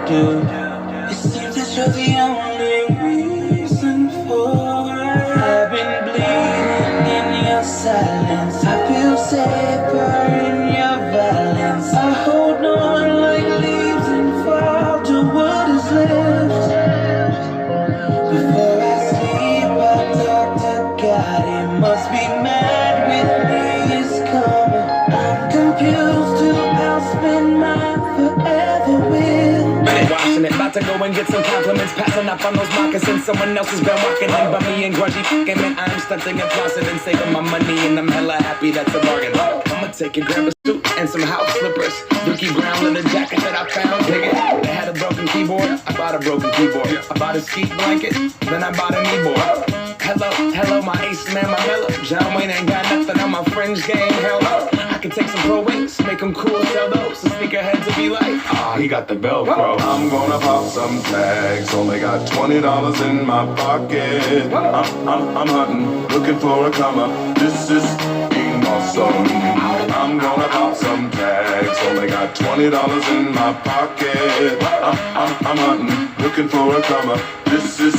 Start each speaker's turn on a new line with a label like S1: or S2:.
S1: do. It seems that you're the only reason for it. I've been bleeding in your silence. I feel safer in your violence. I hold on like leaves and fall to what is left. Before I sleep, I talk to God. He must be mad with me. It's coming. I'm confused to outspend my forever with.
S2: Watching it, about to go and get some compliments. Passing up on those moccasins. Someone else has been walking in by me and grudgy fucking man. I'm stunting and flossing and saving my money, and I'm hella happy that's a bargain. I'ma take it, grab a suit and some house slippers. Dookie brown leather jacket that I found. Dig it. They had a broken keyboard. I bought a broken keyboard. I bought a ski blanket. Then I bought a kneeboard. Hello, my ace man, my mellow. John Wayne ain't got nothing on my fringe game. Hell no. I can take some pro wings, make them cool, sell those. The sneakerheads will be like, he got the Velcro.
S3: I'm gonna pop some tags. Only got $20 in my pocket. I'm hunting, looking for a come up. This is being awesome. I'm gonna pop some tags. Only got $20 in my pocket. I'm hunting, looking for a come up. This is